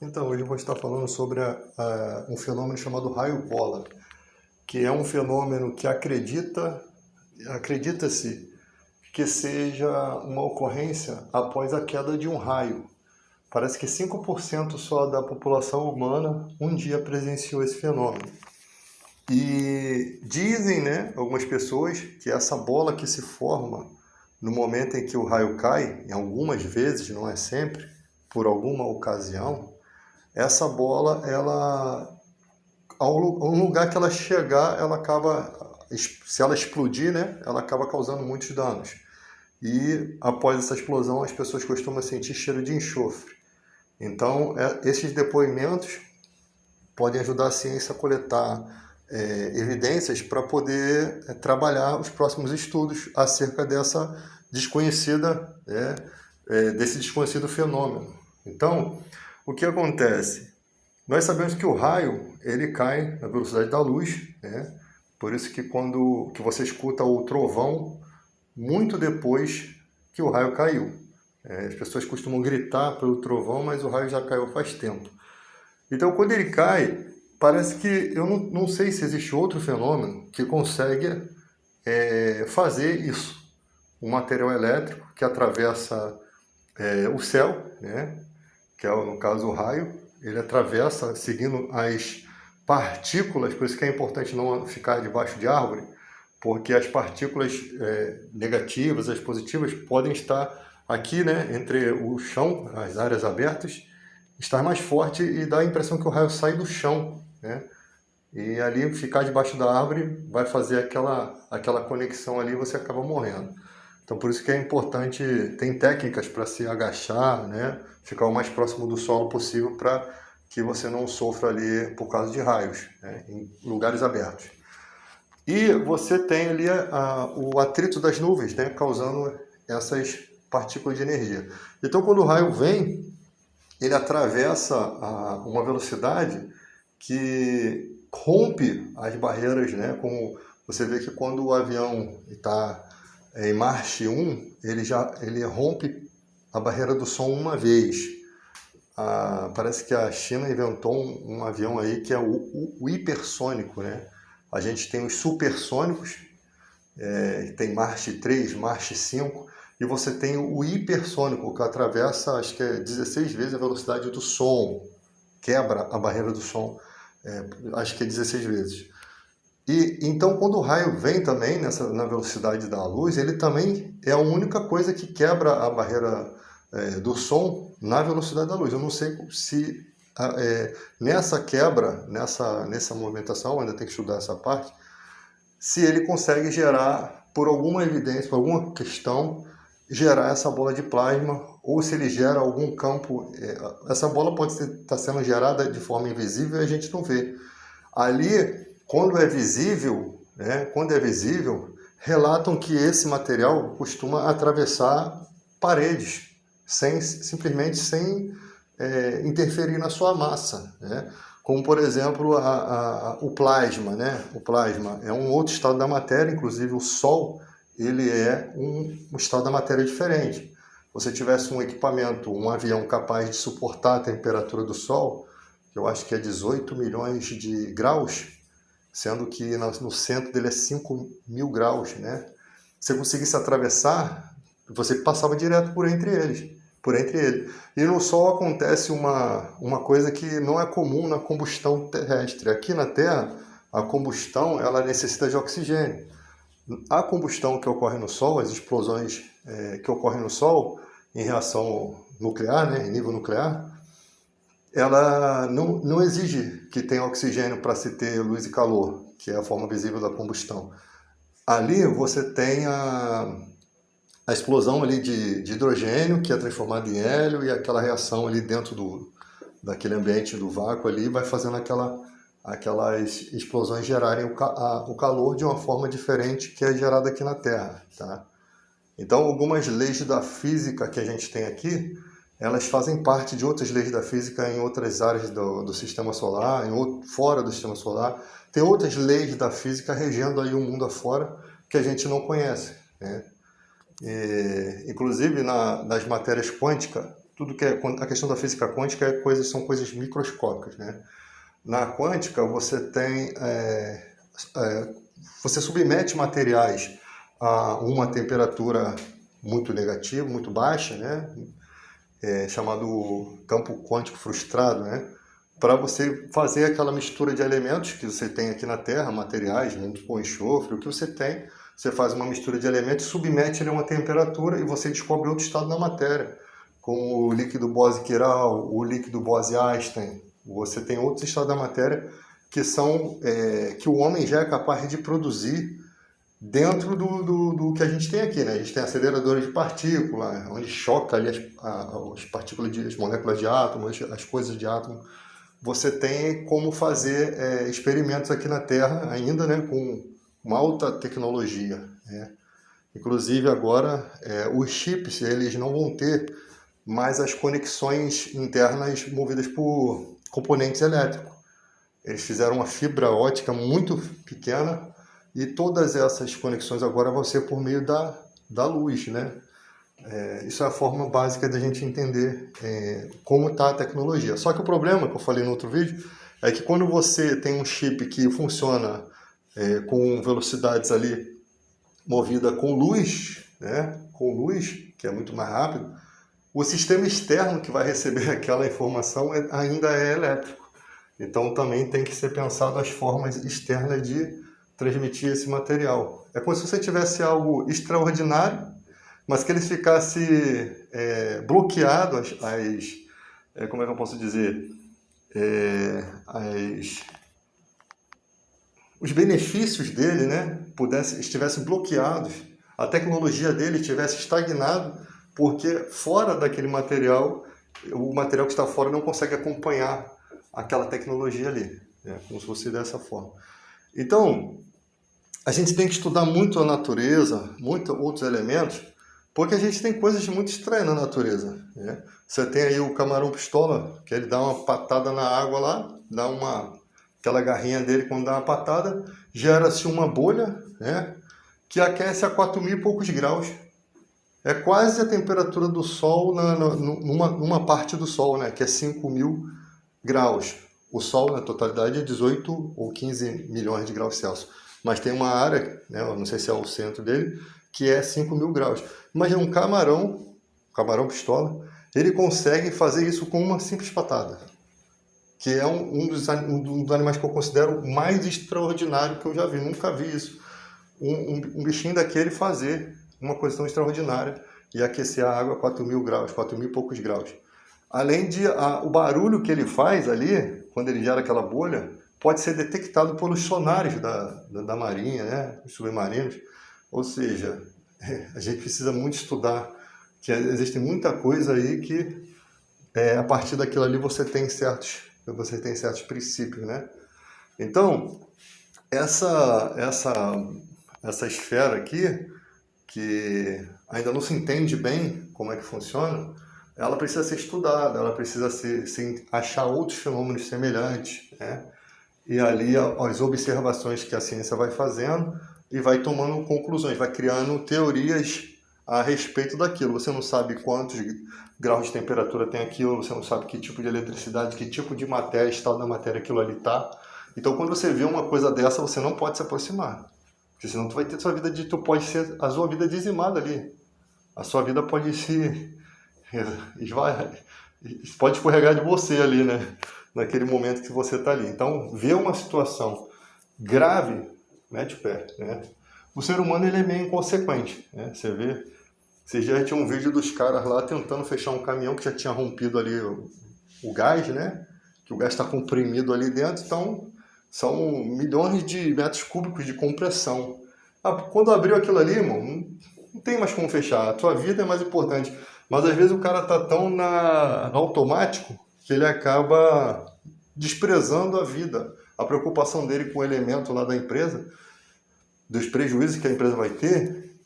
Então, hoje eu vou estar falando sobre um fenômeno chamado raio-bola, que é um fenômeno que acredita-se que seja uma ocorrência após a queda de um raio. Parece que 5% só da população humana um dia presenciou esse fenômeno. E dizem, né, algumas pessoas, que essa bola que se forma no momento em que o raio cai, em algumas vezes, não é sempre, por alguma ocasião, essa bola, ela, ao lugar que ela chegar, ela acaba, se ela explodir, né, ela acaba causando muitos danos. E após essa explosão, as pessoas costumam sentir cheiro de enxofre. Então, esses depoimentos podem ajudar a ciência a coletar evidências para poder trabalhar os próximos estudos acerca dessa desconhecida, desse desconhecido fenômeno. Então, o que acontece? Nós sabemos que o raio ele cai na velocidade da luz, né? Por isso que quando que você escuta o trovão muito depois que o raio caiu. As pessoas costumam gritar pelo trovão, mas o raio já caiu faz tempo. Então, quando ele cai, parece que eu não sei se existe outro fenômeno que consegue fazer isso. Um material elétrico que atravessa o céu, né? Que é no caso o raio, ele atravessa seguindo as partículas, por isso que é importante não ficar debaixo de árvore, porque as partículas negativas, as positivas, podem estar aqui, né, entre o chão, as áreas abertas, estar mais forte e dá a impressão que o raio sai do chão, né? E ali ficar debaixo da árvore vai fazer aquela conexão ali e você acaba morrendo. Então por isso que é importante, tem técnicas para se agachar, né? Ficar o mais próximo do solo possível para que você não sofra ali por causa de raios, né? Em lugares abertos. E você tem ali o atrito das nuvens, né? Causando essas partículas de energia. Então quando o raio vem, ele atravessa uma velocidade que rompe as barreiras, né? Como você vê que quando o avião está em Mach 1, ele rompe a barreira do som uma vez. Parece que a China inventou um avião aí que é o hipersônico, né? A gente tem os supersônicos, tem Mach 3, Mach 5, e você tem o hipersônico, que atravessa, acho que é 16 vezes a velocidade do som, quebra a barreira do som, acho que é 16 vezes. E então, quando o raio vem também na velocidade da luz, ele também é a única coisa que quebra a barreira do som na velocidade da luz. Eu não sei se nessa quebra, nessa movimentação, ainda tem que estudar essa parte, se ele consegue gerar, por alguma evidência, por alguma questão, gerar essa bola de plasma, ou se ele gera algum campo. Essa bola pode estar sendo gerada de forma invisível e a gente não vê. Ali, quando é visível, né, relatam que esse material costuma atravessar paredes, simplesmente sem interferir na sua massa, né? Como, por exemplo, o plasma, né? O plasma é um outro estado da matéria, inclusive o Sol, ele é um estado da matéria diferente. Se você tivesse um equipamento, um avião capaz de suportar a temperatura do Sol, que eu acho que é 18 milhões de graus, sendo que no centro dele é 5.000 graus, né? Se você conseguisse atravessar, você passava direto por entre eles. Por entre ele. E no Sol acontece uma coisa que não é comum na combustão terrestre. Aqui na Terra, a combustão ela necessita de oxigênio. A combustão que ocorre no Sol, as explosões que ocorrem no Sol, em reação nuclear, né, em nível nuclear, ela não exige que tenha oxigênio para se ter luz e calor, que é a forma visível da combustão. Ali você tem a explosão ali de hidrogênio, que é transformado em hélio, e aquela reação ali dentro daquele ambiente do vácuo ali, vai fazendo aquelas explosões gerarem o calor de uma forma diferente que é gerada aqui na Terra, tá? Então, algumas leis da física que a gente tem aqui, elas fazem parte de outras leis da física em outras áreas do sistema solar, fora do sistema solar. Tem outras leis da física regendo aí o mundo afora que a gente não conhece, né? Inclusive nas matérias quânticas, tudo que é a questão da física quântica são coisas microscópicas, né? Na quântica você tem você submete materiais a uma temperatura muito negativa, muito baixa, né? Chamado campo quântico frustrado, né? Para você fazer aquela mistura de elementos que você tem aqui na Terra, materiais, o enxofre, o que você tem, você faz uma mistura de elementos, submete ele a uma temperatura e você descobre outro estado da matéria, como o líquido Bose-Quirál, o líquido Bose-Einstein. Você tem outros estados da matéria que são que o homem já é capaz de produzir dentro do que a gente tem aqui, né? A gente tem aceleradores de partículas, onde choca ali as partículas, as moléculas de átomos, as coisas de átomo. Você tem como fazer experimentos aqui na Terra ainda, né, com uma alta tecnologia, né? Inclusive agora os chips eles não vão ter mais as conexões internas movidas por componentes elétricos. Eles fizeram uma fibra ótica muito pequena e todas essas conexões agora vão ser por meio da luz, né? Isso é a forma básica da gente entender como está a tecnologia. Só que o problema, que eu falei no outro vídeo, é que quando você tem um chip que funciona com velocidades ali movida com luz, né? Com luz, que é muito mais rápido, o sistema externo que vai receber aquela informação ainda é elétrico. Então também tem que ser pensado as formas externas de transmitir esse material. É como se você tivesse algo extraordinário, mas que ele ficasse bloqueado, como é que eu posso dizer, os benefícios dele, né, estivessem bloqueados, a tecnologia dele estivesse estagnado, porque fora daquele material, o material que está fora não consegue acompanhar aquela tecnologia ali, né, como se fosse dessa forma. Então, a gente tem que estudar muito a natureza, muitos outros elementos, porque a gente tem coisas muito estranhas na natureza, né? Você tem aí o camarão pistola, que ele dá uma patada na água lá, aquela garrinha dele, quando dá uma patada, gera-se uma bolha, né, que aquece a 4.000 e poucos graus. É quase a temperatura do Sol numa parte do Sol, né, que é 5.000 graus. O Sol, na totalidade, é 18 ou 15 milhões de graus Celsius. Mas tem uma área, né, eu não sei se é o centro dele, que é 5.000 graus. Imagina um camarão pistola, ele consegue fazer isso com uma simples patada, que é um dos animais que eu considero mais extraordinário que eu já vi. Nunca vi isso. Um bichinho daquele fazer uma coisa tão extraordinária e aquecer a água a 4.000 graus, 4.000 e poucos graus. Além de o barulho que ele faz ali, quando ele gera aquela bolha, pode ser detectado pelos sonares da marinha, né, os submarinos. Ou seja, a gente precisa muito estudar, que existe muita coisa aí que a partir daquilo ali você tem certos princípios, né? Então, essa esfera aqui, que ainda não se entende bem como é que funciona, ela precisa ser estudada, ela precisa achar outros fenômenos semelhantes, né? E ali as observações que a ciência vai fazendo e vai tomando conclusões, vai criando teorias a respeito daquilo. Você não sabe quantos graus de temperatura tem aquilo, você não sabe que tipo de eletricidade, que tipo de matéria, estado da matéria aquilo ali está. Então, quando você vê uma coisa dessa, você não pode se aproximar. Porque senão tu vai ter pode ser a sua vida dizimada ali. A sua vida pode pode escorregar de você ali, né? Naquele momento que você está ali. Então, ver uma situação grave, mete o pé, né? O ser humano ele é meio inconsequente, né? Você já tinha um vídeo dos caras lá tentando fechar um caminhão que já tinha rompido ali o gás, né? Que o gás está comprimido ali dentro, então são milhões de metros cúbicos de compressão. Quando abriu aquilo ali, irmão, não tem mais como fechar. A tua vida é mais importante. Mas às vezes o cara tá tão no automático que ele acaba desprezando a vida. A preocupação dele com o elemento lá da empresa, dos prejuízos que a empresa vai ter,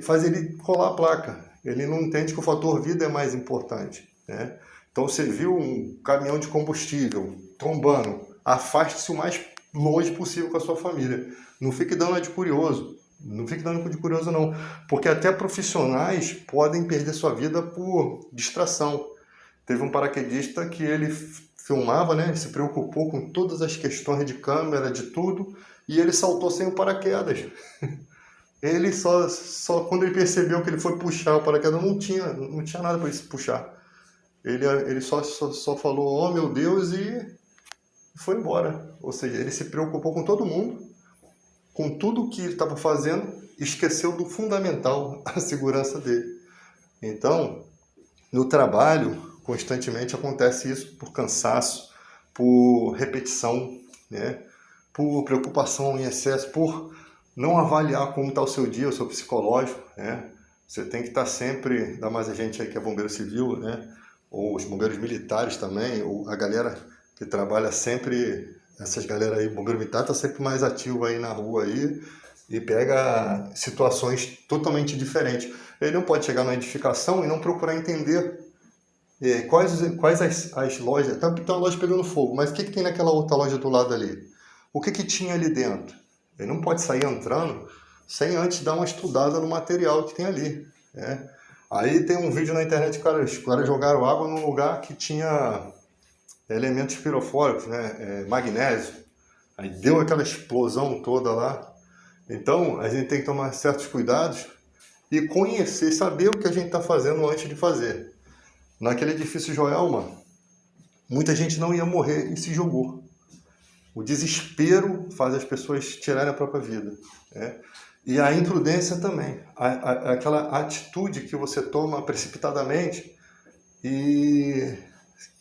faz ele colar a placa. Ele não entende que o fator vida é mais importante, né? Então você viu um caminhão de combustível trombando, afaste-se o mais longe possível com a sua família. Não fique dando de curioso. Não fique dando de curioso não, porque até profissionais podem perder sua vida por distração. Teve um paraquedista que ele filmava, né? Ele se preocupou com todas as questões de câmera, de tudo, e ele saltou sem o paraquedas. Ele só quando ele percebeu que ele foi puxar o paraquedas, não tinha nada para ele puxar. Ele só falou, oh meu Deus, e foi embora. Ou seja, ele se preocupou com todo mundo, com tudo que ele estava fazendo, esqueceu do fundamental, a segurança dele. Então, no trabalho, constantemente acontece isso por cansaço, por repetição, né? Por preocupação em excesso, por não avaliar como está o seu dia, o seu psicológico, né? Você tem que estar sempre, ainda mais a gente aí que é bombeiro civil, né? Ou os bombeiros militares também, ou a galera que trabalha sempre, essas galera aí, bombeiro militar tá sempre mais ativo aí na rua aí e pega situações totalmente diferentes. Ele não pode chegar na edificação e não procurar entender quais as lojas, tá uma loja pegando fogo, mas o que tem naquela outra loja do lado ali? O que tinha ali dentro? Ele não pode sair entrando sem antes dar uma estudada no material que tem ali, né? Aí tem um vídeo na internet, os caras jogaram água num lugar que tinha elementos pirofóricos, né? Magnésio. Aí deu aquela explosão toda lá. Então, a gente tem que tomar certos cuidados e conhecer, saber o que a gente está fazendo antes de fazer. Naquele edifício Joelma, muita gente não ia morrer e se jogou. O desespero faz as pessoas tirarem a própria vida, né? E a imprudência também. Aquela atitude que você toma precipitadamente e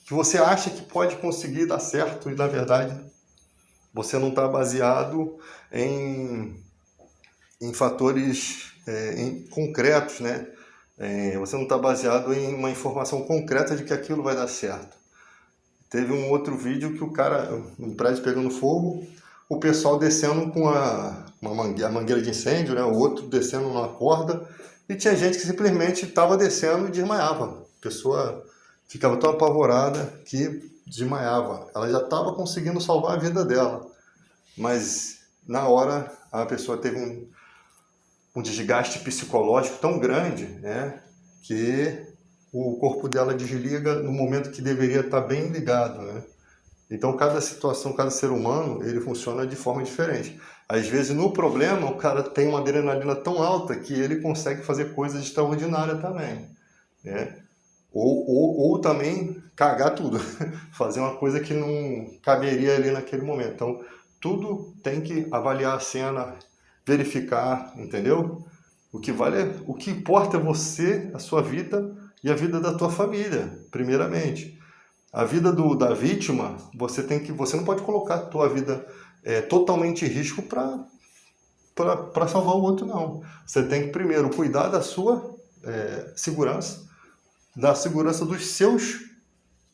que você acha que pode conseguir dar certo e, na verdade, você não está baseado em fatores concretos, né? Você não está baseado em uma informação concreta de que aquilo vai dar certo. Teve um outro vídeo que o cara, um prédio pegando fogo, o pessoal descendo com a mangueira de incêndio, né? O outro descendo numa corda, e tinha gente que simplesmente estava descendo e desmaiava. A pessoa ficava tão apavorada que desmaiava. Ela já estava conseguindo salvar a vida dela, mas na hora a pessoa teve um desgaste psicológico tão grande, né, que o corpo dela desliga no momento que deveria estar bem ligado, né? Então, cada situação, cada ser humano, ele funciona de forma diferente. Às vezes, no problema, o cara tem uma adrenalina tão alta que ele consegue fazer coisas extraordinárias também, né? Ou também cagar tudo, fazer uma coisa que não caberia ali naquele momento. Então, tudo tem que avaliar a cena, verificar, entendeu? O que importa é você, a sua vida e a vida da tua família, primeiramente. A vida da vítima, você não pode colocar a tua vida totalmente em risco para salvar o outro, não. Você tem que primeiro cuidar da sua segurança, da segurança dos seus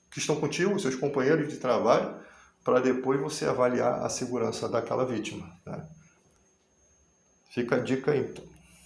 que estão contigo, os seus companheiros de trabalho, para depois você avaliar a segurança daquela vítima, né? Fica a dica aí.